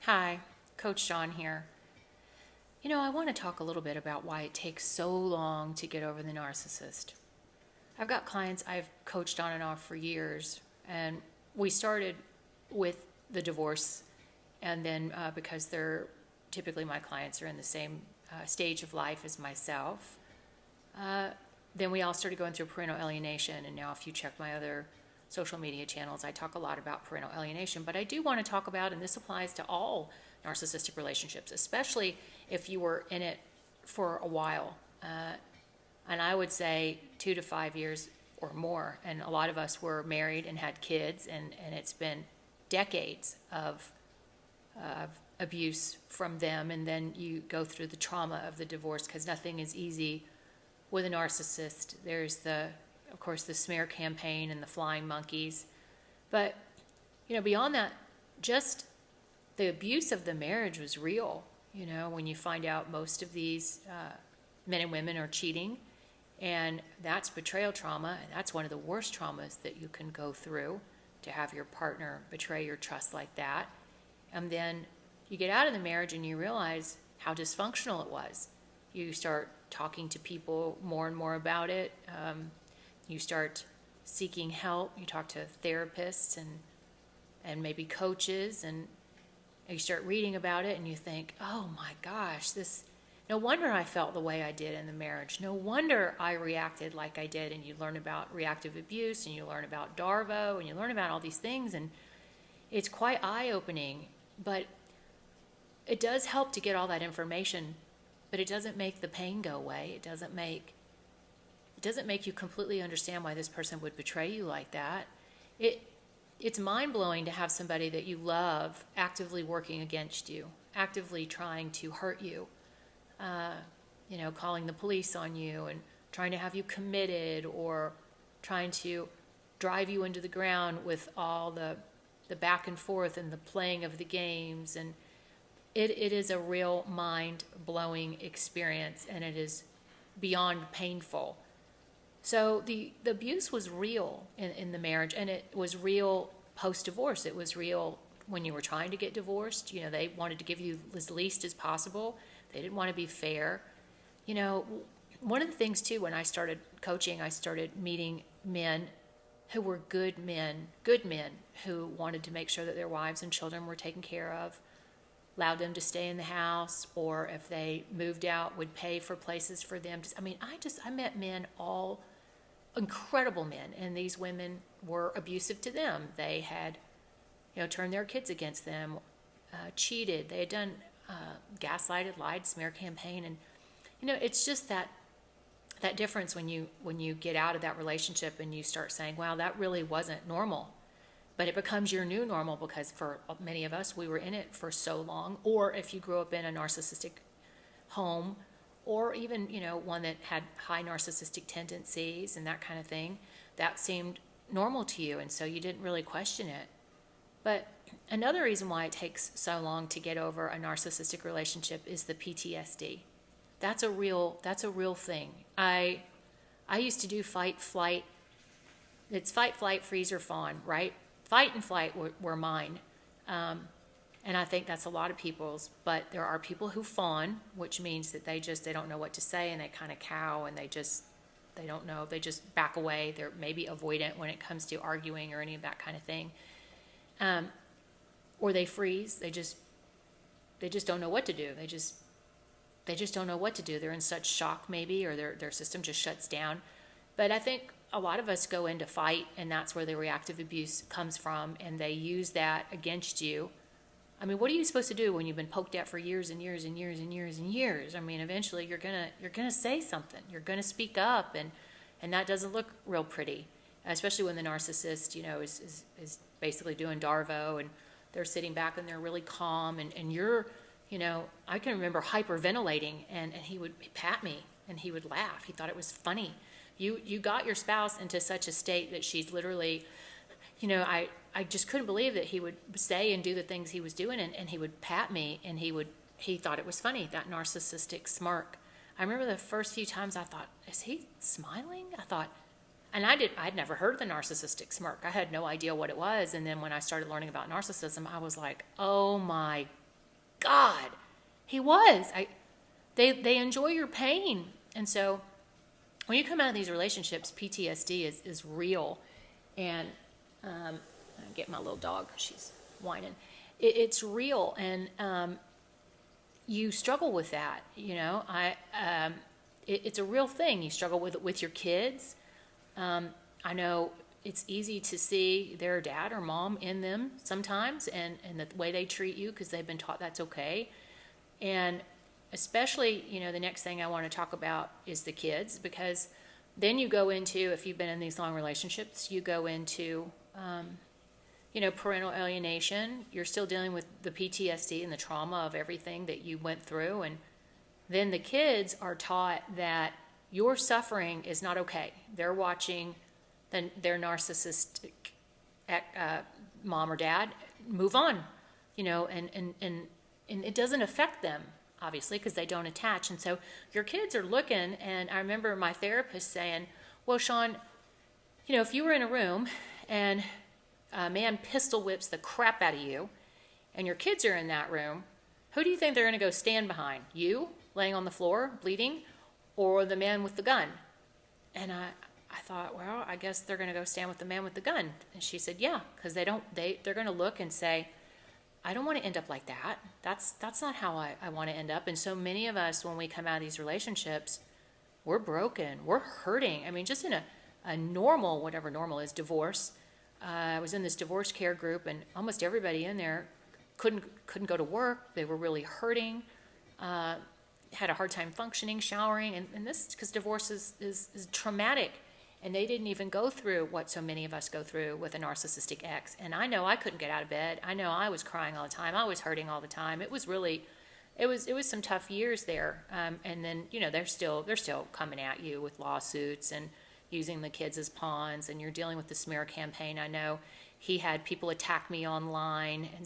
Hi, Coach Shawn here. I want to talk a little bit about why it takes so long to get over the narcissist. I've got clients I've coached on and off for years, and we started with the divorce, and then because they're typically my clients are in the same stage of life as myself, uh, then we all started going through parental alienation, and now if you check my other social media channels, I talk a lot about parental alienation, but I do want to talk about, and this applies to all narcissistic relationships, especially if you were in it for a while. And I would say 2 to 5 years or more. And a lot of us were married and had kids, and it's been decades of abuse from them. And then you go through the trauma of the divorce because nothing is easy with a narcissist. There's of course, the smear campaign and the flying monkeys. But, beyond that, just the abuse of the marriage was real. When you find out most of these men and women are cheating, and that's betrayal trauma, and that's one of the worst traumas that you can go through, to have your partner betray your trust like that. And then you get out of the marriage and you realize how dysfunctional it was. You start talking to people more and more about it. You start seeking help. You talk to therapists and maybe coaches, and you start reading about it, and you think, oh my gosh, no wonder I felt the way I did in the marriage. No wonder I reacted like I did. And you learn about reactive abuse, and you learn about DARVO, and you learn about all these things, and it's quite eye-opening. But it does help to get all that information, but it doesn't make the pain go away. It doesn't make you completely understand why this person would betray you like that. It's mind-blowing to have somebody that you love actively working against you, actively trying to hurt you, calling the police on you and trying to have you committed, or trying to drive you into the ground with all the back and forth and the playing of the games. And it is a real mind-blowing experience, and it is beyond painful. So the abuse was real in the marriage, and it was real post-divorce. It was real when you were trying to get divorced. They wanted to give you as least as possible. They didn't want to be fair. One of the things, too, when I started coaching, I started meeting men who were good men who wanted to make sure that their wives and children were taken care of, allowed them to stay in the house, or if they moved out, would pay for places for them. I met men, all incredible men, and these women were abusive to them. They had, turned their kids against them, cheated. They had done gaslighted, lied, smear campaign, and it's just that difference when you get out of that relationship and you start saying, wow, that really wasn't normal. But it becomes your new normal, because for many of us, we were in it for so long. Or if you grew up in a narcissistic home, or even, one that had high narcissistic tendencies and that kind of thing, that seemed normal to you, and so you didn't really question it. But another reason why it takes so long to get over a narcissistic relationship is the PTSD. That's a real thing. I used to do fight, flight. It's fight, flight, freeze, or fawn, right? Fight and flight were mine. And I think that's a lot of people's, but there are people who fawn, which means that they don't know what to say, and they kind of cow, and they don't know, they just back away. They're maybe avoidant when it comes to arguing or any of that kind of thing. Or they freeze. They just don't know what to do. They just don't know what to do. They're in such shock maybe, or their system just shuts down. But I think a lot of us go into fight, and that's where the reactive abuse comes from, and they use that against you. What are you supposed to do when you've been poked at for years and years and years and years and years? Eventually you're gonna say something. You're gonna speak up, and that doesn't look real pretty, especially when the narcissist, is basically doing DARVO, and they're sitting back and they're really calm, and you're, I can remember hyperventilating, and he would pat me and he would laugh. He thought it was funny. You got your spouse into such a state that she's literally, I just couldn't believe that he would say and do the things he was doing, and he would pat me, and he thought it was funny, that narcissistic smirk. I remember the first few times I thought, is he smiling? And I'd never heard of the narcissistic smirk. I had no idea what it was. And then when I started learning about narcissism, I was like, oh my God, he was. They enjoy your pain. And so when you come out of these relationships, PTSD is real. And I get my little dog, she's whining. It's real, and you struggle with that. It's a real thing. You struggle with it with your kids. I know it's easy to see their dad or mom in them sometimes, and the way they treat you because they've been taught that's okay. And especially, the next thing I want to talk about is the kids, because then you go into, if you've been in these long relationships, you go into, parental alienation. You're still dealing with the PTSD and the trauma of everything that you went through. And then the kids are taught that your suffering is not okay. They're watching their narcissistic mom or dad move on, and it doesn't affect them, obviously, because they don't attach. And so your kids are looking, and I remember my therapist saying, well, Shawn, if you were in a room and a man pistol whips the crap out of you, and your kids are in that room, who do you think they're going to go stand behind? You, laying on the floor, bleeding, or the man with the gun? And I thought, well, I guess they're going to go stand with the man with the gun. And she said, yeah, because they're going to look and say, I don't want to end up like that. That's not how I want to end up. And so many of us, when we come out of these relationships, we're broken, we're hurting. I mean, just in a normal, whatever normal is, divorce. I was in this divorce care group, and almost everybody in there couldn't go to work. They were really hurting, had a hard time functioning, showering, and this because divorce is traumatic. And they didn't even go through what so many of us go through with a narcissistic ex. And I know I couldn't get out of bed. I know I was crying all the time. I was hurting all the time. It was some tough years there. And then, they're still coming at you with lawsuits and using the kids as pawns. And you're dealing with the smear campaign. I know he had people attack me online and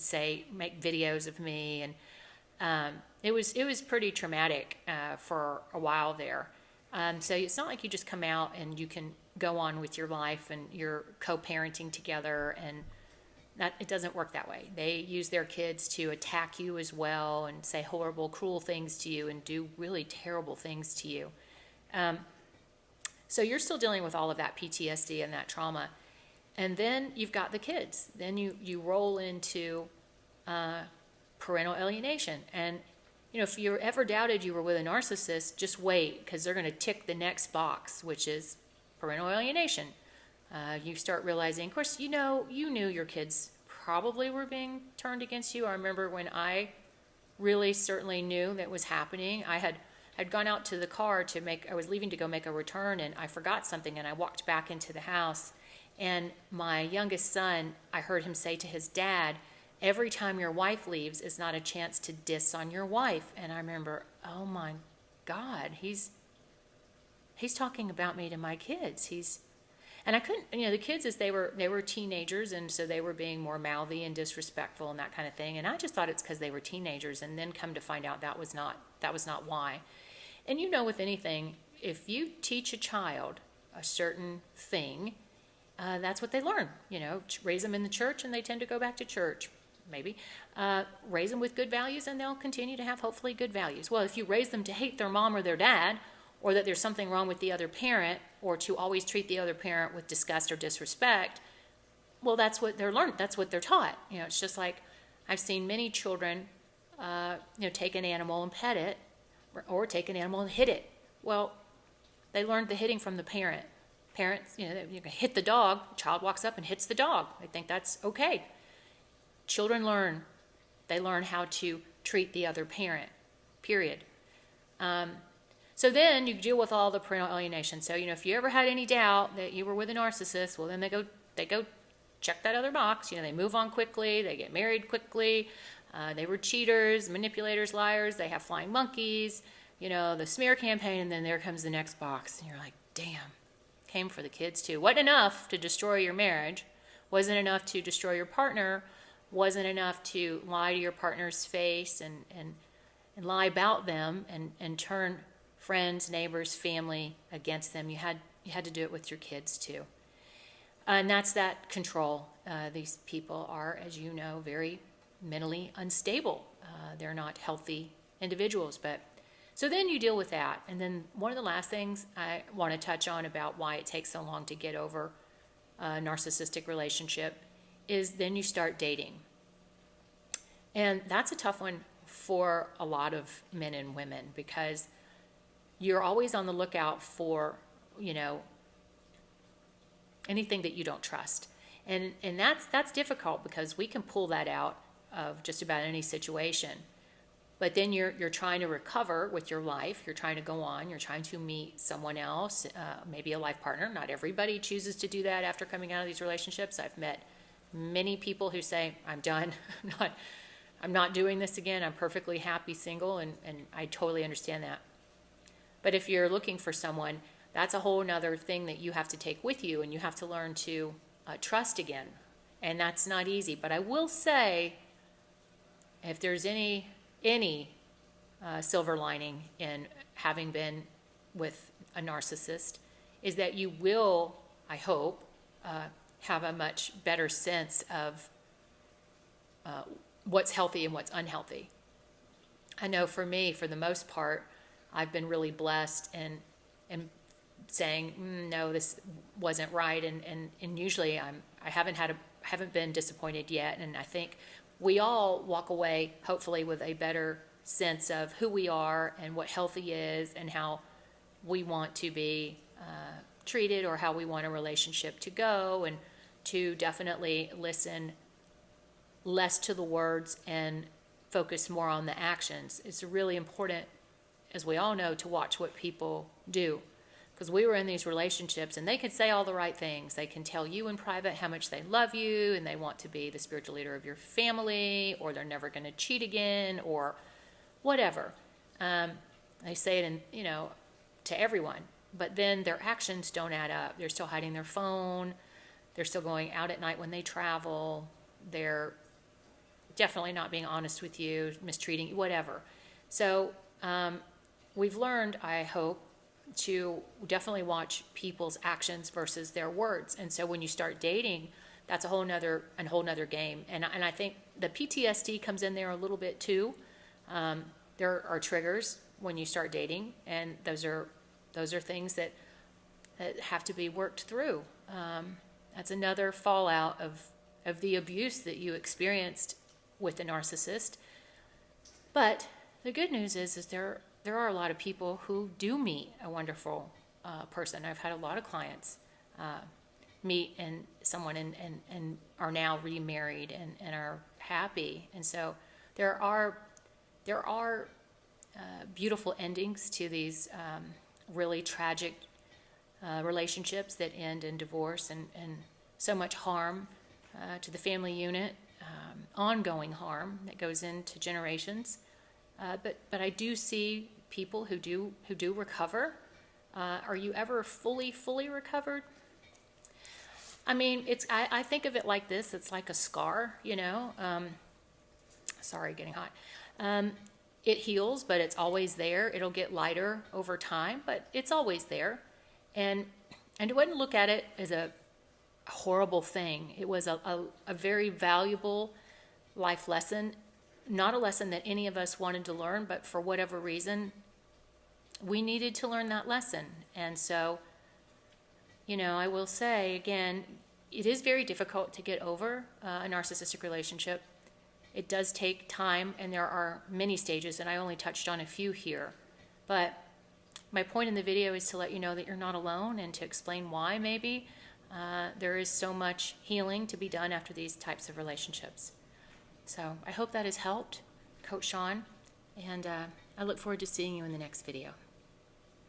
make videos of me. And it was pretty traumatic for a while there. So it's not like you just come out and you can go on with your life and you're co-parenting together, and it doesn't work that way. They use their kids to attack you as well and say horrible, cruel things to you and do really terrible things to you. So you're still dealing with all of that PTSD and that trauma. And then you've got the kids. Then you roll into parental alienation. And if you ever doubted you were with a narcissist, just wait, because they're going to tick the next box, which is parental alienation. You start realizing, of course, you knew your kids probably were being turned against you. I remember when I really certainly knew that was happening. I'd gone out to the car I was leaving to go make a return, and I forgot something, and I walked back into the house, and my youngest son, I heard him say to his dad, every time your wife leaves is not a chance to diss on your wife. And I remember, oh my God, he's talking about me to my kids. And I couldn't, the kids, as they were teenagers, and so they were being more mouthy and disrespectful and that kind of thing. And I just thought it's because they were teenagers, and then come to find out that was not why. And with anything, if you teach a child a certain thing, that's what they learn. Raise them in the church, and they tend to go back to church. Maybe raise them with good values, and they'll continue to have hopefully good values. Well, if you raise them to hate their mom or their dad, or that there's something wrong with the other parent, or to always treat the other parent with disgust or disrespect, well, that's what they're learned. That's what they're taught. It's just like I've seen many children, take an animal and pet it, or take an animal and hit it. Well, they learned the hitting from the parent. Parents, you can hit the dog. The child walks up and hits the dog. They think that's okay. Children learn. They learn how to treat the other parent, period. So then you deal with all the parental alienation. So, if you ever had any doubt that you were with a narcissist, well, then they go check that other box. They move on quickly. They get married quickly. They were cheaters, manipulators, liars. They have flying monkeys, the smear campaign. And then there comes the next box. And you're like, damn, came for the kids too. Wasn't enough to destroy your marriage. Wasn't enough to destroy your partner. Wasn't enough to lie to your partner's face and lie about them and turn friends, neighbors, family against them. You had to do it with your kids too. And that's that control. These people are, as you know, very mentally unstable. They're not healthy individuals. But so then you deal with that. And then one of the last things I want to touch on about why it takes so long to get over a narcissistic relationship is then you start dating. And that's a tough one for a lot of men and women, because you're always on the lookout for, anything that you don't trust. And that's difficult, because we can pull that out of just about any situation. But then you're trying to recover with your life. You're trying to go on. You're trying to meet someone else, maybe a life partner. Not everybody chooses to do that after coming out of these relationships. I've met many people who say, I'm done. I'm not doing this again. I'm perfectly happy single, and I totally understand that. But if you're looking for someone, that's a whole nother thing that you have to take with you, and you have to learn to trust again. And that's not easy. But I will say, if there's any silver lining in having been with a narcissist, is that you will, I hope, have a much better sense of what's healthy and what's unhealthy. I know for me, for the most part, I've been really blessed and saying, no, this wasn't right. And usually I haven't been disappointed yet. And I think we all walk away, hopefully, with a better sense of who we are and what healthy is, and how we want to be treated, or how we want a relationship to go, and to definitely listen less to the words and focus more on the actions. It's really important, as we all know, to watch what people do. Because we were in these relationships, and they can say all the right things. They can tell you in private how much they love you, and they want to be the spiritual leader of your family, or they're never going to cheat again, or whatever. They say it to everyone. But then their actions don't add up. They're still hiding their phone. They're still going out at night when they travel. They're definitely not being honest with you, mistreating you, whatever. So we've learned, I hope, to definitely watch people's actions versus their words. And so when you start dating, that's a whole nother game. And I think the PTSD comes in there a little bit too. There are triggers when you start dating, and those are things that have to be worked through. That's another fallout of the abuse that you experienced with the narcissist. But the good news is there are a lot of people who do meet a wonderful person. I've had a lot of clients meet someone and are now remarried and are happy. And so there are beautiful endings to these really tragic relationships that end in divorce, and so much harm to the family unit, ongoing harm that goes into generations. But I do see people who do recover. Are you ever fully recovered? I mean, I think of it like this. It's like a scar, Sorry, getting hot. It heals, but it's always there. It'll get lighter over time, but it's always there. And I wouldn't look at it as a horrible thing. It was a very valuable life lesson. Not a lesson that any of us wanted to learn, but for whatever reason, we needed to learn that lesson. And so, I will say, again, it is very difficult to get over a narcissistic relationship. It does take time, and there are many stages, and I only touched on a few here. But my point in the video is to let you know that you're not alone, and to explain why maybe there is so much healing to be done after these types of relationships. So I hope that has helped, Coach Shawn, and I look forward to seeing you in the next video.